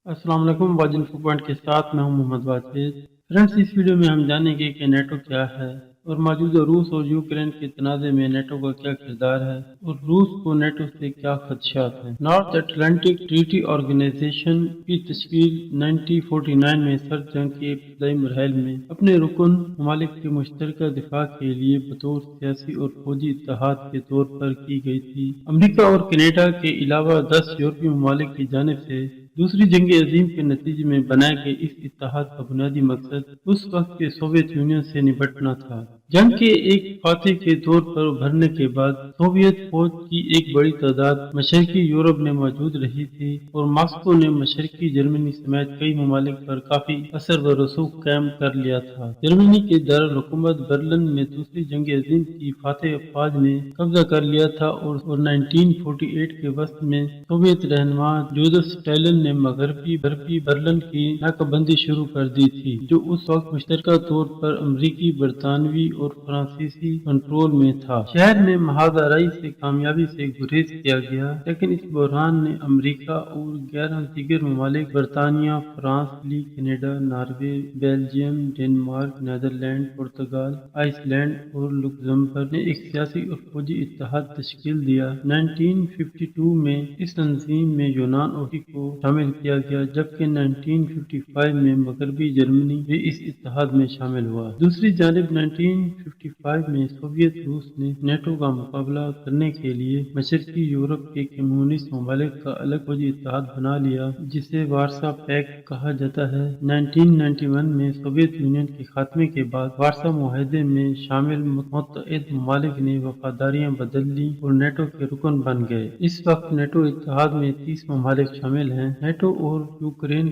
السلام علیکم Wajid info point کے ساتھ میں ہوں محمد واجد۔ فرینڈس، اس ویڈیو میں ہم جانیں گے کہ نیٹو کیا ہے اور موجودہ روس اور یوکرین کے تنازع میں نیٹو کا کیا کردار ہے اور روس کو نیٹو سے کیا خدشات ہیں۔ نارتھ اٹلانٹک ٹریٹی آرگنائزیشن کی تشکیل 1949 میں سرد جنگ کے ابتدائی مراحل میں اپنے رکن ممالک کے مشترکہ دفاع کے لیے بطور سیاسی اور فوجی اتحاد کے طور پر کی گئی تھی۔ امریکہ اور کینیڈا کے علاوہ 10 یورپی ممالک کی جانب سے دوسری جنگ عظیم کے نتیجے میں بنائے گئے اس اتحاد کا بنیادی مقصد اس وقت کے سوویت یونین سے نمٹنا تھا۔ جنگ کے ایک فاتح کے طور پر ابھرنے کے بعد سوویت فوج کی ایک بڑی تعداد مشرقی یورپ میں موجود رہی تھی اور ماسکو نے مشرقی جرمنی سمیت کئی ممالک پر کافی اثر و رسوخ قائم کر لیا تھا۔ جرمنی کے دارالحکومت برلن میں دوسری جنگ عظیم کی فاتح افواج نے قبضہ کر لیا تھا اور 1948 کے وسط میں سوویت رہنما جوزف اسٹالن نے مغربی برلن کی ناکہ بندی شروع کر دی تھی، جو اس وقت مشترکہ طور پر امریکی، برطانوی اور فرانسیسی کنٹرول میں تھا۔ شہر میں محاذ آرائی سے کامیابی سے گریز کیا گیا، لیکن اس بحران نے امریکہ اور 11 دیگر ممالک برطانیہ، France, Italy, Canada, Norway, Belgium, Denmark, Netherland, پرتگال، آئس لینڈ اور لکسمبرگ نے ایک سیاسی اور فوجی اتحاد تشکیل دیا۔ 1952 میں اس تنظیم میں یونان اور ترکی کو شامل کیا گیا، جبکہ 1955 میں مغربی جرمنی بھی اس اتحاد میں شامل ہوا۔ دوسری جانب 1955 میں سوویت روس نے نیٹو کا مقابلہ کرنے کے لیے مشرقی یورپ کے کمیونسٹ ممالک کا الگ فوجی اتحاد بنا لیا، جسے وارسا پیکٹ کہا جاتا ہے۔ 1991 میں سوویت یونین کے خاتمے کے بعد وارسا معاہدے میں شامل متعدد ممالک نے وفاداریاں بدل لیں اور نیٹو کے رکن بن گئے۔ اس وقت نیٹو اتحاد میں 30 ممالک شامل ہیں۔ نیٹو اور یوکرین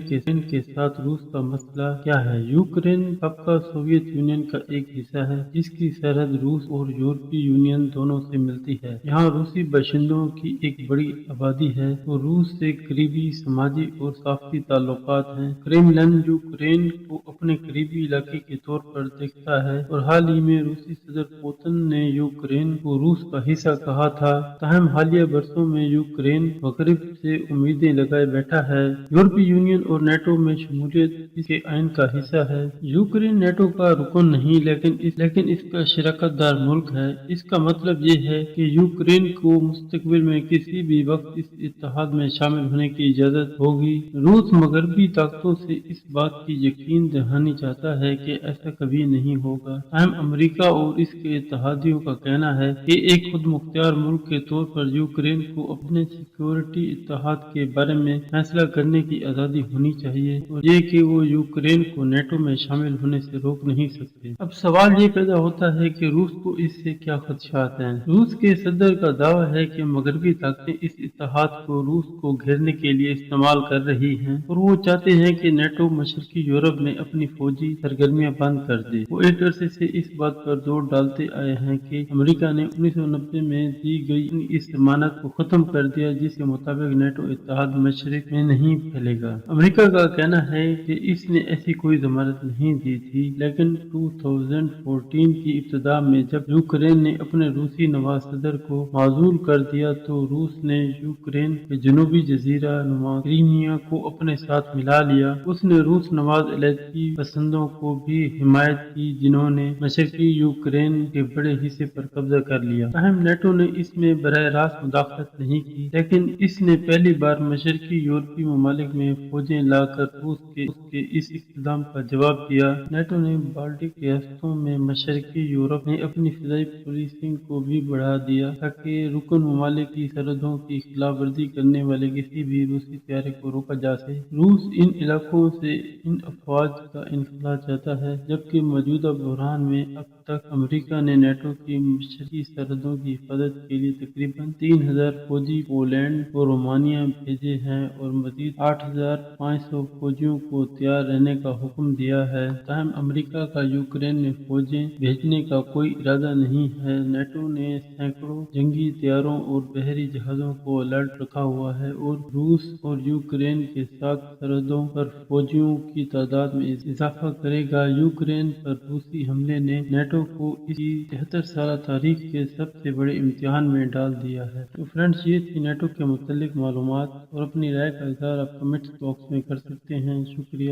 کے ساتھ روس کا مسئلہ کیا ہے؟ یوکرین سابقہ سوویت یونین کا ایک حصہ ہے، جس کی سرحد روس اور یورپی یونین دونوں سے ملتی ہے۔ یہاں روسی باشندوں کی ایک بڑی آبادی ہے اور روس سے قریبی سماجی اور ثقافتی تعلقات ہیں۔ کریملن یوکرین کو اپنے قریبی علاقے کے طور پر دیکھتا ہے اور حال ہی میں روسی صدر پوتن نے یوکرین کو روس کا حصہ کہا تھا۔ تاہم حالیہ برسوں میں یوکرین مغرب سے امیدیں لگائے بیٹھا ہے۔ یورپی یونین اور نیٹو میں شمولیت اس کے آئین کا حصہ ہے۔ یوکرین نیٹو کا رکن نہیں، لیکن اس کا شراکت دار ملک ہے۔ اس کا مطلب یہ ہے کہ یوکرین کو مستقبل میں کسی بھی وقت اس اتحاد میں شامل ہونے کی اجازت ہوگی۔ روس مغربی طاقتوں سے اس بات کی یقین دہانی چاہتا ہے کہ ایسا کبھی نہیں ہوگا۔ تاہم امریکہ اور اس کے اتحادیوں کا کہنا ہے کہ ایک خود مختار ملک کے طور پر یوکرین کو اپنے سیکورٹی اتحاد کے بارے میں فیصلہ کرنے کی آزادی ہونی چاہیے اور یہ کہ وہ یوکرین کو نیٹو میں شامل ہونے سے روک نہیں سکتے۔ اب سوال یہ پیدا ہوتا ہے کہ روس کو اس سے کیا خدشات ہیں؟ روس کے صدر کا دعویٰ ہے کہ مغربی طاقتیں اس اتحاد کو روس کو گھیرنے کے لیے استعمال کر رہی ہیں اور وہ چاہتے ہیں کہ نیٹو مشرقی یورپ میں اپنی فوجی سرگرمیاں بند کر دے۔ وہ ایک عرصے سے اس بات پر زور ڈالتے آئے ہیں کہ امریکہ نے 1990 میں دی گئی اس ضمانت کو ختم کر دیا، جس کے مطابق نیٹو اتحاد مشرق میں نہیں پھیلے گا۔ امریکہ کا کہنا ہے کہ اس نے ایسی کوئی ضمانت نہیں دی تھی، لیکن 2014 کی ابتدا میں جب یوکرین نے اپنے روسی نواز صدر کو معزول کر دیا تو روس نے یوکرین کے جنوبی جزیرہ نما کریمیا کو اپنے ساتھ ملا لیا۔ اس نے روس نواز علیحدگی پسندوں کو بھی حمایت کی، جنہوں نے مشرقی یوکرین کے بڑے حصے پر قبضہ کر لیا۔ تاہم نیٹو نے اس میں براہ راست مداخلت نہیں کی، لیکن اس نے پہلی بار مشرقی یورپی ممالک میں فوجیں لا کر روس کے اس اقدام کا جواب دیا۔ نیٹو نے بالٹک ریاستوں میں مشرقی یورپ میں اپنی فضائی پولیسنگ کو بھی بڑھا دیا تاکہ رکن ممالک کی سرحدوں کی خلاف ورزی کرنے والے کسی بھی روسی طیارے کو روکا جا سکے۔ روس ان علاقوں سے ان افواج کا انخلا چاہتا ہے، جبکہ موجودہ بحران میں اب تک امریکہ نے نیٹو کی مشرقی سرحدوں کی حفاظت کے لیے تقریباً 3000 فوجی پولینڈ اور رومانیہ بھیجے ہیں اور مزید 8500 فوجیوں کو تیار رہنے کا حکم دیا ہے۔ تاہم امریکہ کا یوکرین میں فوجیں بھیجنے کا کوئی ارادہ نہیں ہے۔ نیٹو نے سینکڑوں جنگی طیاروں اور بحری جہازوں کو الرٹ رکھا ہوا ہے اور روس اور یوکرین کے ساتھ سرحدوں پر فوجیوں کی تعداد میں اضافہ کرے گا۔ یوکرین پر روسی حملے نے نیٹو نیٹو کو اسی 73 سالہ تاریخ کے سب سے بڑے امتحان میں ڈال دیا ہے۔ تو فرینڈس، یہ تھی نیٹو کے متعلق معلومات، اور اپنی رائے کا اظہار آپ کمنٹس باکس میں کر سکتے ہیں۔ شکریہ۔